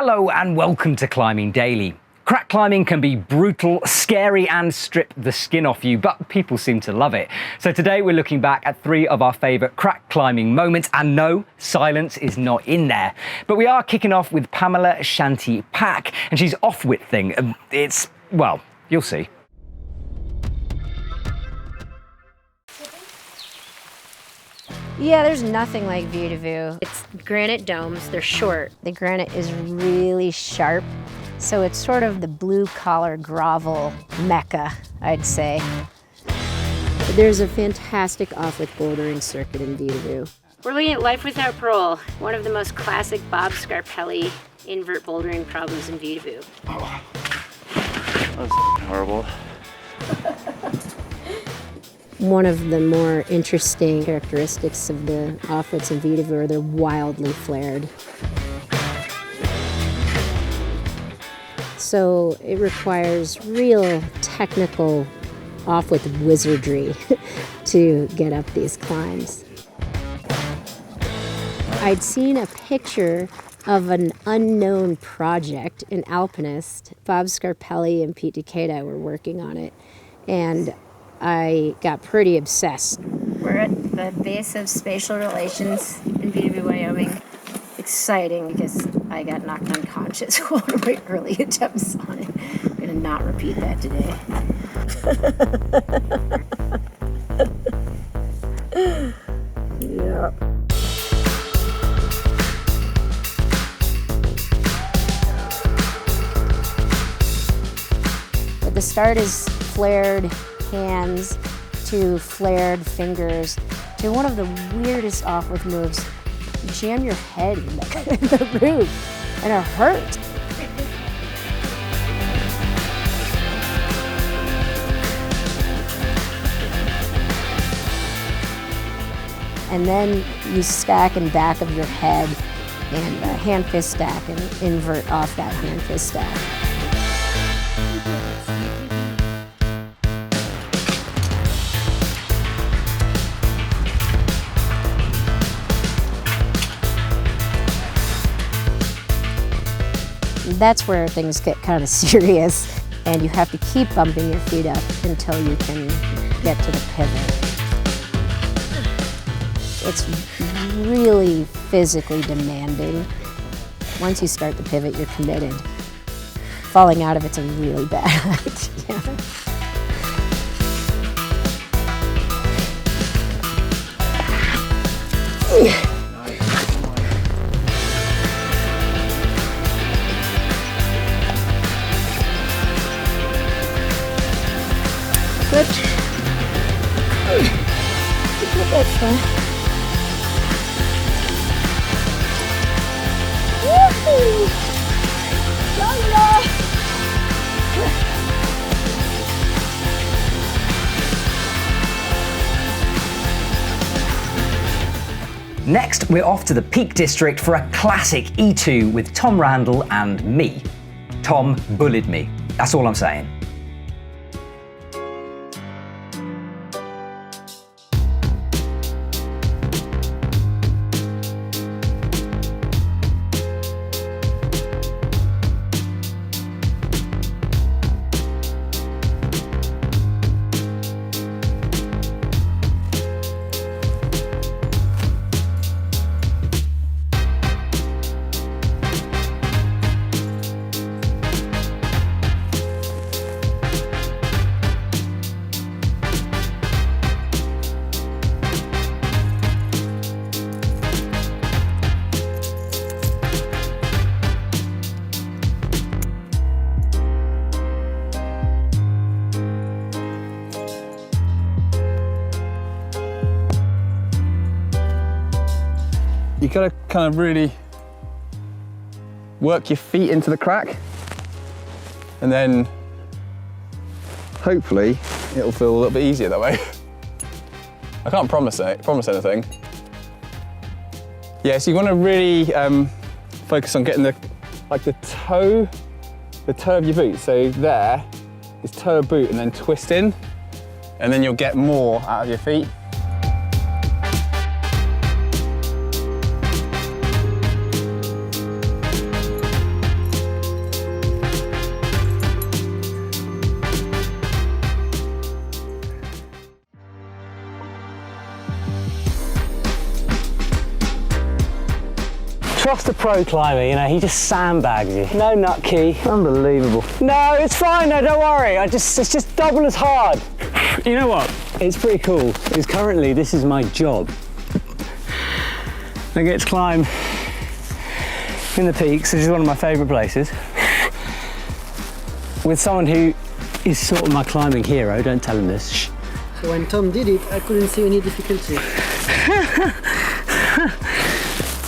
Hello and welcome to Climbing Daily. Crack climbing can be brutal, scary and strip the skin off you, but people seem to love it. So today we're looking back at 3 of our favourite crack climbing moments, and no, silence is not in there. But we are kicking off with Pamela Shanti Pack, and she's off-wit thing. It's, well, you'll see. Yeah, there's nothing like View to View. It's granite domes, they're short. The granite is really sharp, so it's sort of the blue-collar grovel mecca, I'd say. There's a fantastic off-wit bouldering circuit in View to View. We're looking at Life Without Parole, one of the most classic Bob Scarpelli invert bouldering problems in View to View. Oh, that's horrible. One of the more interesting characteristics of the off-wits in View to View are they're wildly flared. So it requires real technical off-wit wizardry to get up these climbs. I'd seen a picture of an unknown project, an alpinist. Bob Scarpelli and Pete Decatur were working on it, and I got pretty obsessed. We're at the base of Spatial Relations in View to View, Wyoming. Exciting because I got knocked unconscious one of my early attempts on it. I'm gonna not repeat that today. Yeah. But the start is flared hands to flared fingers to one of the weirdest off-wit moves. You jam your head in the roof and it hurt. And then you stack in back of your head and hand fist stack and invert off that hand fist stack. That's where things get kind of serious, and you have to keep bumping your feet up until you can get to the pivot. It's really physically demanding. Once you start the pivot, you're committed. Falling out of it's a really bad idea. Good. That's fine. Woohoo! Next, we're off to the Peak District for a classic E2 with Tom Randall and me. Tom bullied me. That's all I'm saying. You gotta kind of really work your feet into the crack, and then hopefully it'll feel a little bit easier that way. I can't promise anything. Yeah, so you want to really focus on getting the toe of your boot. So there is toe of boot, and then twist in, and then you'll get more out of your feet. trust a pro climber, you know, he just sandbags you. No nut key. Unbelievable. No, it's fine, no, don't worry. It's just double as hard. You know what? It's pretty cool, because currently this is my job. I get to climb in the peaks, which is one of my favourite places, with someone who is sort of my climbing hero. Don't tell him this. Shh. So when Tom did it, I couldn't see any difficulty.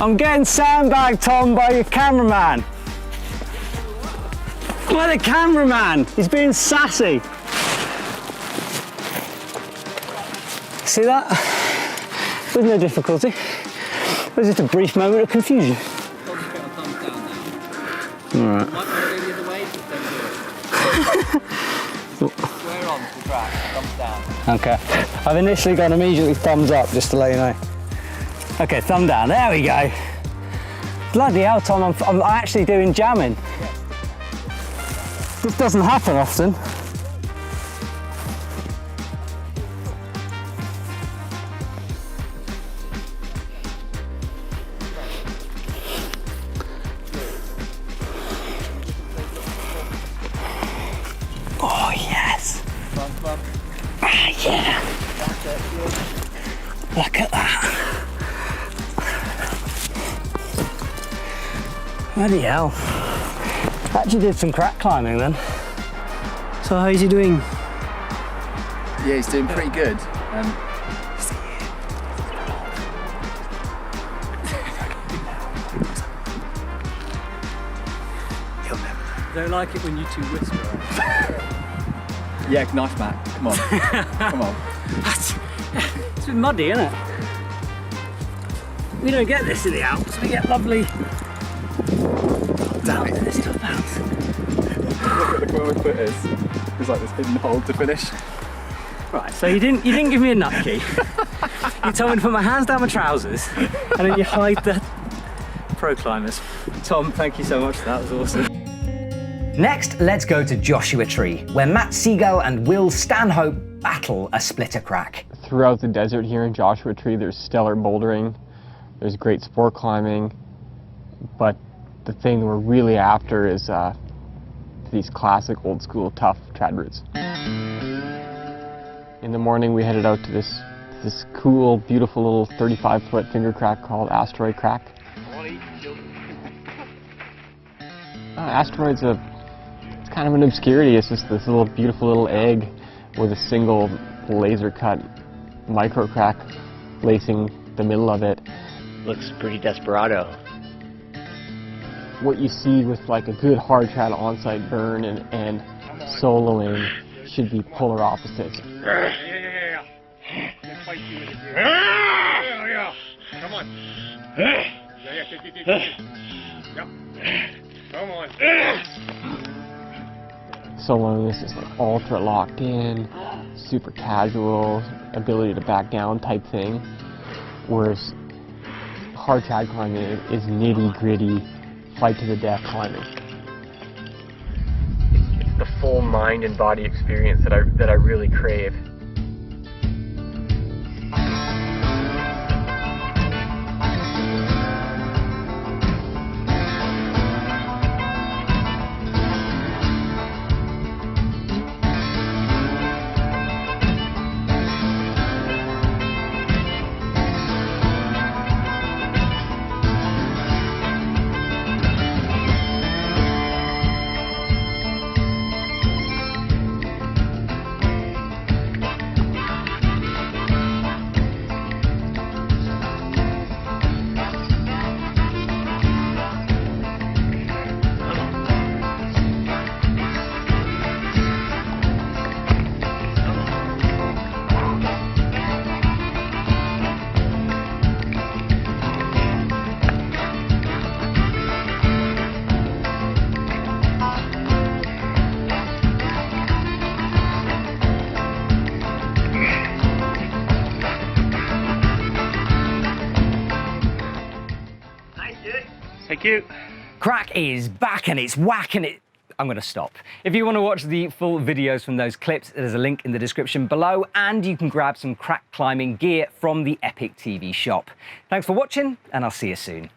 I'm getting sandbagged, Tom, by your cameraman. By the cameraman. He's being sassy. See that? There's no difficulty. It was just a brief moment of confusion. All right. Square on to the track, thumbs down. Okay. I've initially gone immediately thumbs up, just to let you know. Okay, thumb down. There we go. Bloody hell, Tom, I'm actually doing jamming. This doesn't happen often. Oh, yes. Ah, yeah. Look at that. Bloody hell. Actually did some crack climbing then. So how is he doing? Yeah, he's doing pretty good. I don't like it when you two whisper. Yeah, nice, Matt. Come on. Come on. It's been muddy, isn't it? We don't get this in the Alps. We get lovely. Damn it, it's still bounce. Look at where my foot is. There's like this hidden hole to finish. Right, so you didn't give me a nut key. You told me to put my hands down my trousers, and then you hide the pro climbers. Tom, thank you so much. That was awesome. Next, let's go to Joshua Tree, where Matt Seagull and Will Stanhope battle a splitter crack. Throughout the desert here in Joshua Tree, there's stellar bouldering, there's great sport climbing, but the thing we're really after is these classic old school tough trad routes. In the morning we headed out to this cool, beautiful little 35-foot finger crack called Asteroid Crack. Asteroid's it's kind of an obscurity. It's just this little beautiful little egg with a single laser cut micro crack lacing the middle of it. Looks pretty desperado. What you see with like a good hard trad on-site burn and soloing should be polar opposites. Come on. Come on. Soloing is just like ultra locked in, super casual, ability to back down type thing. Whereas hard trad climbing is nitty gritty, fight to the death climbing. It's the full mind and body experience that I really crave. Thank you. Crack is back and it's whack and it... I'm going to stop. If you want to watch the full videos from those clips, there's a link in the description below, and you can grab some crack climbing gear from the EpicTV shop. Thanks for watching, and I'll see you soon.